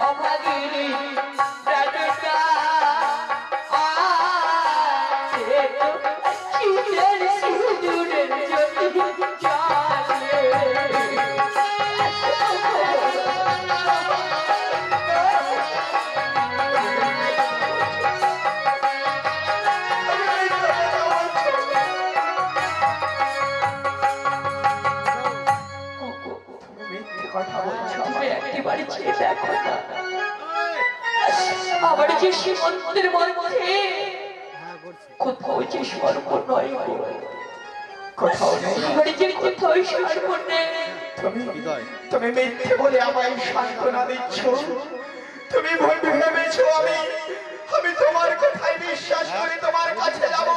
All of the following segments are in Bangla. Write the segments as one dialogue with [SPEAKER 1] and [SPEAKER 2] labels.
[SPEAKER 1] অভাগিনী প্রাণটা আছে তো চিনের সিঁদুরের জ্যোতি জ্বালে। একেবারে চেয়ে দেখো না, আমার যে সীমন্তের মধ্যে কোথাও যে সর্ব নয়,
[SPEAKER 2] কোথাও নেই,
[SPEAKER 1] আমার যে কোথাও সর্ব নেই।
[SPEAKER 2] তুমি মিথ্যে বলে আমায় সান্ত্বনা দিচ্ছ। তুমি ভুল ভেবেছো আমি তোমার কথায় বিশ্বাস করে তোমার কাছে যাব,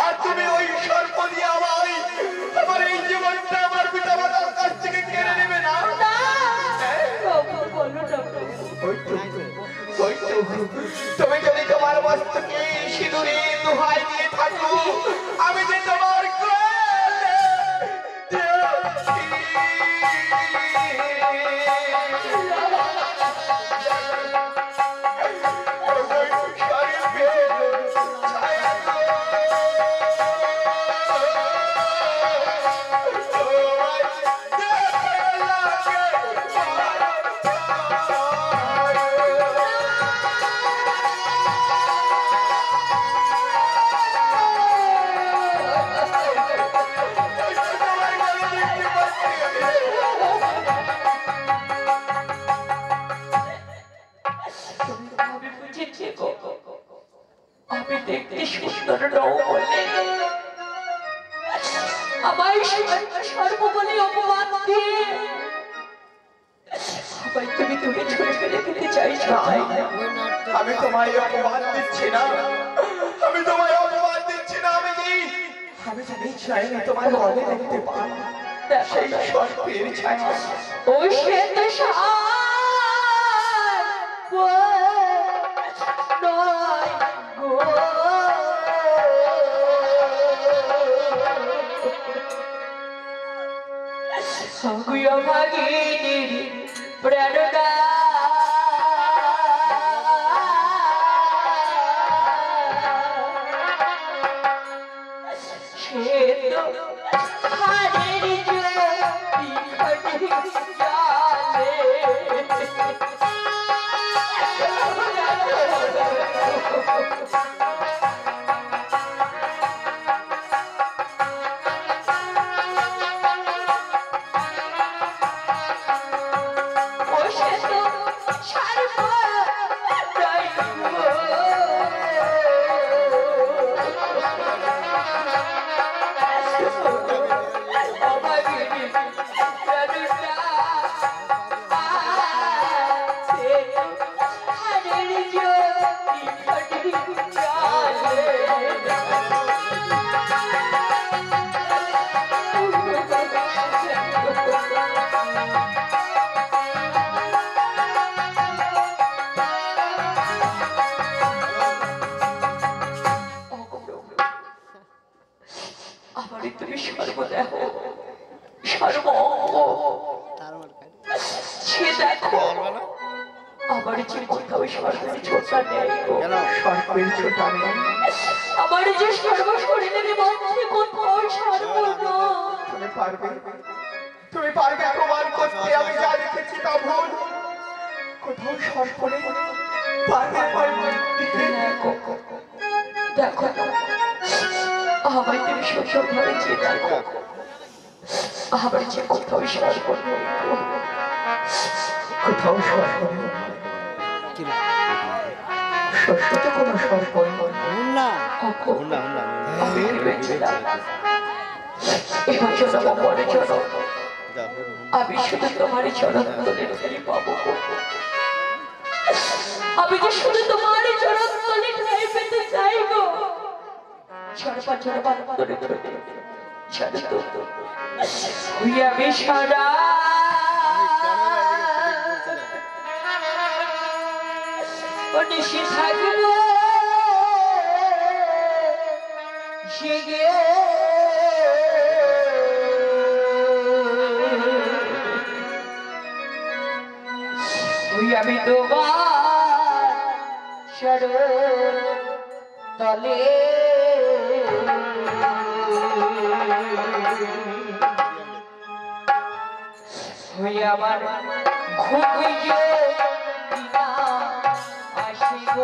[SPEAKER 2] আর তুমি ওই সর্প দিয়ে আমায় আমার এই জীবনটা আমার পিতা মাতার কাছ থেকে কেড়ে নেবে না। তুমি যদি তোমার বস্তুকে সিঁদুরে দোহাই দিয়ে থাকো, আমি যে তোমার
[SPEAKER 1] আমি দেখতে সুন্দর নও বলে আমায় সর্ববলে অপমান দিয়ে সবাই তুমি দূরে ছুড়ে ফেলে দিতে চাইছো।
[SPEAKER 2] আমি তোমায় অপমান দিচ্ছি না, আমি তোমায় অপমান দিচ্ছি না। আমি জানি চাইনি তোমার গলে দেখতে পাই সেই সর্পের ছায়া।
[SPEAKER 1] ওই শ্বেত নয় গো, ভাগিনীর প্রাণদা সে তো হারের জ্যোতি জ্বালে। তুমি সর্বদেহ সর্বঙ্গ সে দেখো আমার যে কোথাও সর্বের ছোটা নেই,
[SPEAKER 2] সর্পের ছোটা নেই।
[SPEAKER 1] আমার যে সর্বশরীরের মধ্যে কোথাও সর্ব নয়।
[SPEAKER 2] তুমি পারবে প্রমাণ করতে? আমি যা দেখেছি তা ভুল, কোথাও সর্প নেই।
[SPEAKER 1] দেখো আমায় তুমি শ্বশুর ঘরে চেয়ে দেখো, আমার যে কোথাও সর্ব নেই,
[SPEAKER 2] কোথাও সর্প নেই। শ্বশুরতে কোনো সর্প নেই।
[SPEAKER 1] আমি শুধু তোমার চরণ তলে ঠেলে পাবো, আমি যে শুধু তোমার চরণ তলে ঠেলে পেতে চাই গো। ছড়পা ছড়পা করে ছাড়ো তো আমি সারা নিশি থাকবো জেগে। ওই আমি তোমার চরণ তলে ওই আমার ঘুমিয়ে দিনা আসিব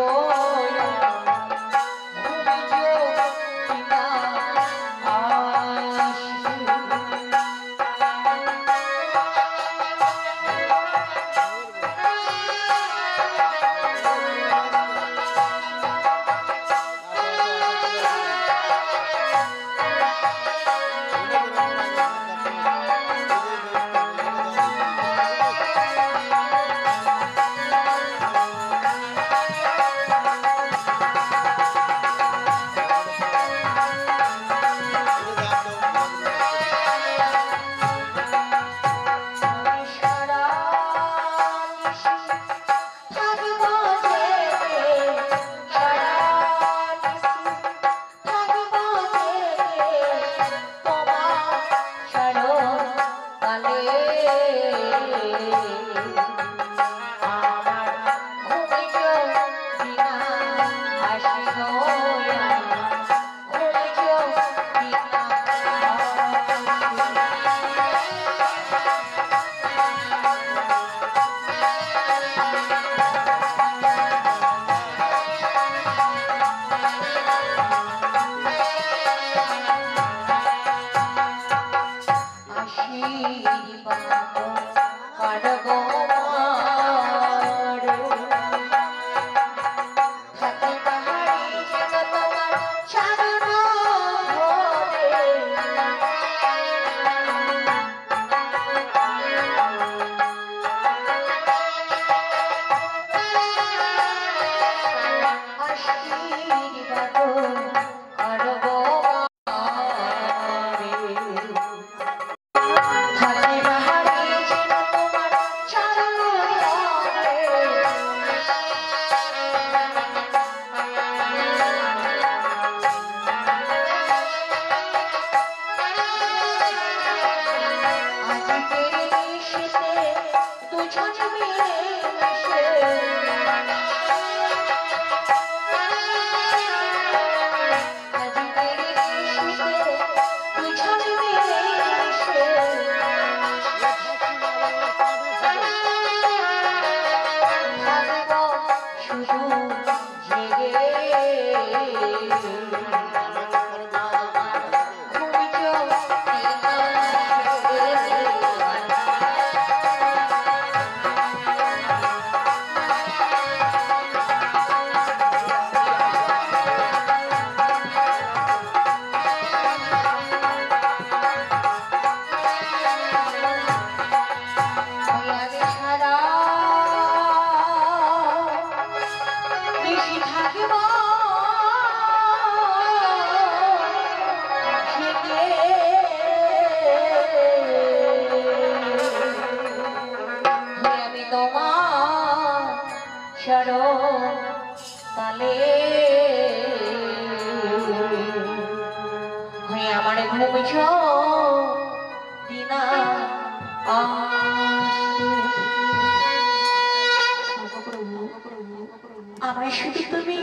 [SPEAKER 3] আমায় শুধু তুমি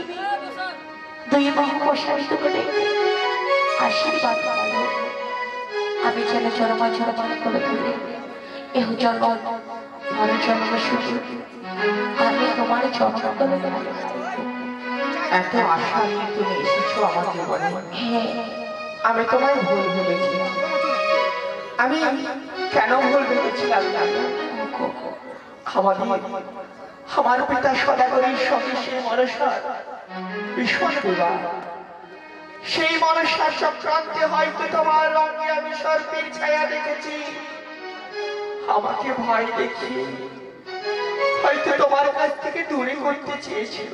[SPEAKER 3] দুই বাহু প্রসারিত করে আশীর্বাদ করো। আমি যেন চরমা চরমা করে তুলে এহ জন্ম পর জন্ম শুধু আমি তোমার জন্ম করে
[SPEAKER 2] এত আশা নিয়ে তুমি এসেছো আমার জীবনে।
[SPEAKER 3] হ্যাঁ,
[SPEAKER 2] আমি তোমায় ভুল ভেবেছিলাম। আমি কেন ভুল ভেবেছিলাম জানো? আমার পিতা সদাগরের সঙ্গে সেই মনসার ভীষণ বিবাহ। সেই মনসার চক্রান্তে হয়তো তোমার রঙে আমি সর্পের ছায়া দেখেছি। আমাকে ভয় দেখিয়ে হয়তো তোমার কাছ থেকে দূরে করতে চেয়েছিল।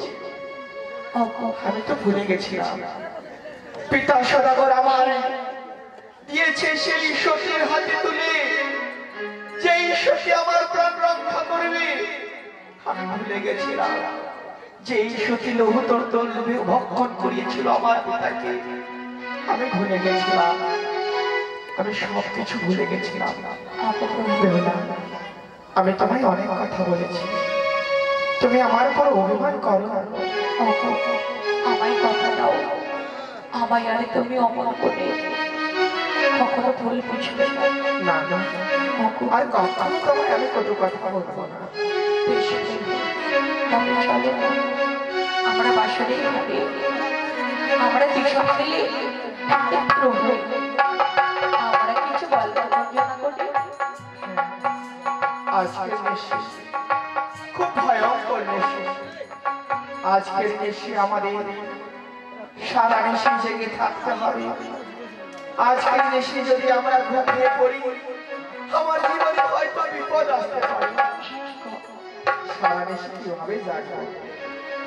[SPEAKER 2] আমি তো ভুলে গেছিলাম পিতা সদাগর আমার দিয়েছে সেই সতীর হাতে তুলে, যেই সতী আমার প্রাণ রক্ষা করবে। আমি ভুলে গেছিলাম যেই সতী লৌহতর তলবে ভক্ষণ করিয়েছিল আমার পিতাকে। আমি ভুলে গেছিলাম, আমি সবকিছু ভুলে গেছিলাম। আমি তোমায় অনেক কথা বলেছি, তুমি আমার উপর অভিমান করো না।
[SPEAKER 3] ওগো, আমায় কথা দাও, আমায় আর তুমি অমন করে কখনো ভুল বুঝবে না।
[SPEAKER 2] না না,
[SPEAKER 3] ওগো,
[SPEAKER 2] আর কখনো তোমায় আমি কত কথা বলবো না।
[SPEAKER 3] বেশ তবে চলো না, আমরা বাসরে ঘাটে আমরা দুজন মিলে একত্র হই, আমরা কিছু গল্প বর্ণনা করি।
[SPEAKER 2] আজকের নিশি খুব ভয়ঙ্কর নিশি। আজকের নিশি আমাদের সারা নিশি জেগে থাকতে হবে। আজকের নিশি যদি আমরা ঘুমিয়ে পড়ি, আমার জীবনে হয়তো বিপদ আসতে পারে। সারা নিশি কিভাবে জাগবো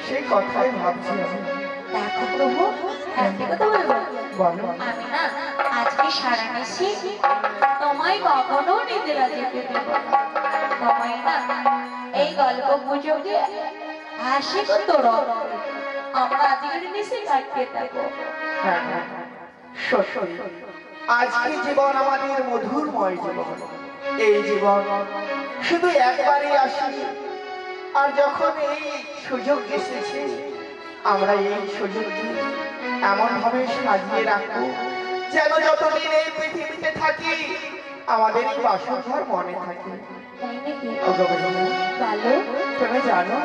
[SPEAKER 2] সেই কথাই ভাবছি আমি।
[SPEAKER 3] দেখো প্রভু, একটা কথা বলবো,
[SPEAKER 2] বলো।
[SPEAKER 3] আমি না আজকে সারা নিশি তোমায় কখনো নিদ্রা যেতে দেব না। তোমায় না এই গল্প গুজবে হাসি তোর আমরা আজকের নিশি কাটিয়ে দেবো।
[SPEAKER 2] হ্যাঁ হ্যাঁ হ্যাঁ, সত্যি আজকের জীবন আমাদের মধুরময় জীবন। এই জীবন শুধু একবারই আসে, আর যখন এই সুযোগ এসেছে আমরা এই সুযোগটি এমন ভাবে সাজিয়ে রাখবো যেন যতদিন এই পৃথিবীতে থাকি আমাদের এই বাসঘর মনে থাকে।
[SPEAKER 3] তাই নাকি?
[SPEAKER 2] ওগো বন্ধু,
[SPEAKER 3] ভালো।
[SPEAKER 2] তুমি জানো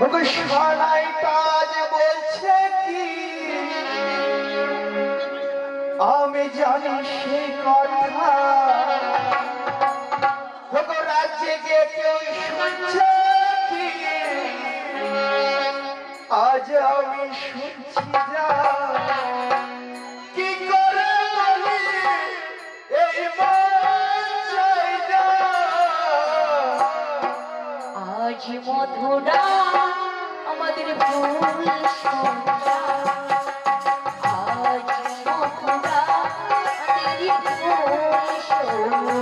[SPEAKER 2] ওগো সানাই কাজ বলছে কি, আমি জানি সে কথা। ওগো রাজ্যে গিয়ে কেউ শুনছে কি, আজ আমি শুনছি যা। কি করে বলি এই মন চাই না।
[SPEAKER 3] আজ মধুরা আমাদের ফুল সন্ধ্যা, আজ মধুরা আমাদের ফুল সন্ধ্যা।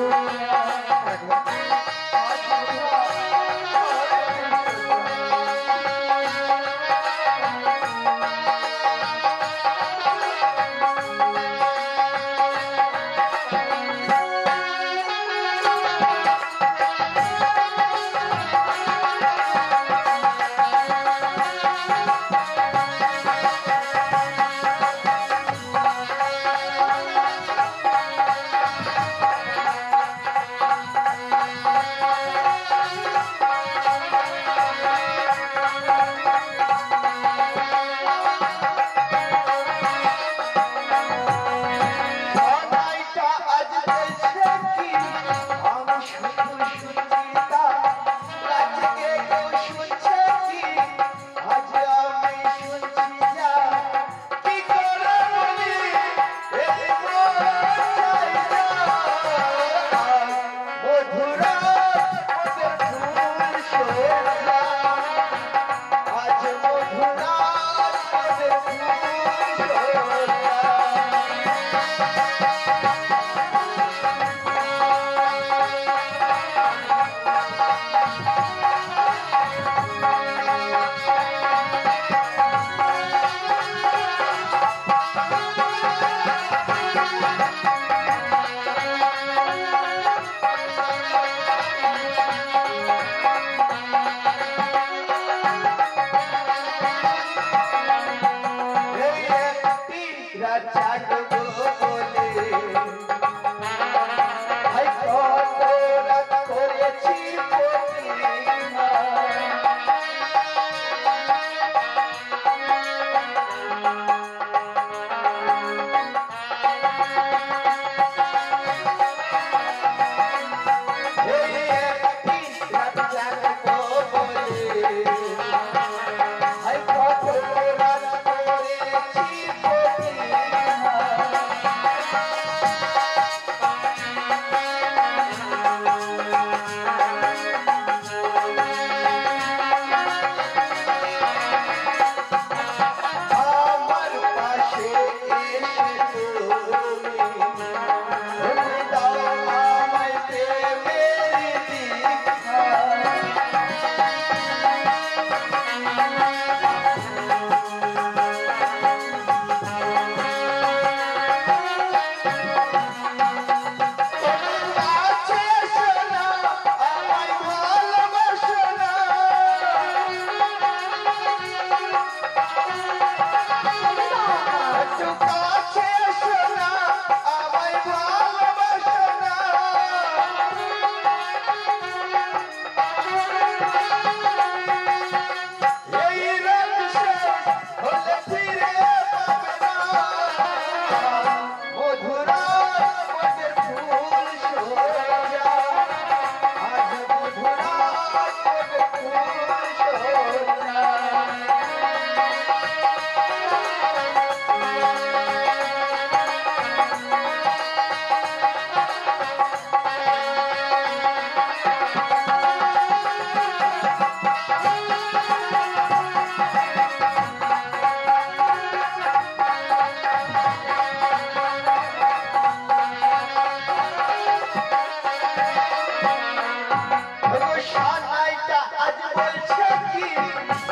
[SPEAKER 2] আজ বলছে কি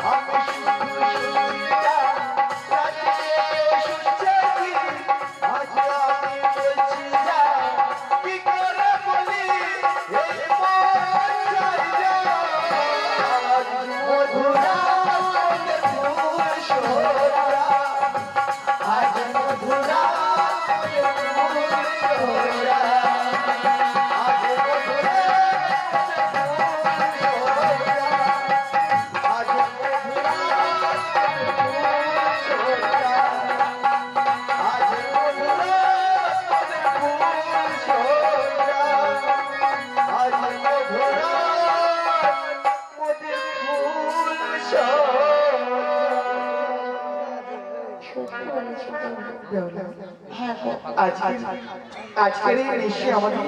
[SPEAKER 2] আমি শুধু সুচিতা রাতে শুচ্ছে কি আজ আমি বলছি যা কি করে বলি এই মন চাই যা আজ মধুরা মনের ফুল সোরা আজ মধুরা মনের ফুল সোরা আজ মধুরা
[SPEAKER 3] হ্যাঁ গো,
[SPEAKER 2] আজকের এই দৃশ্যে আমাদের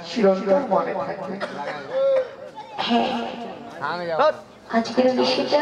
[SPEAKER 2] চিরন্তন মনে থাকবে।
[SPEAKER 3] হ্যাঁ আজকের নিশিটা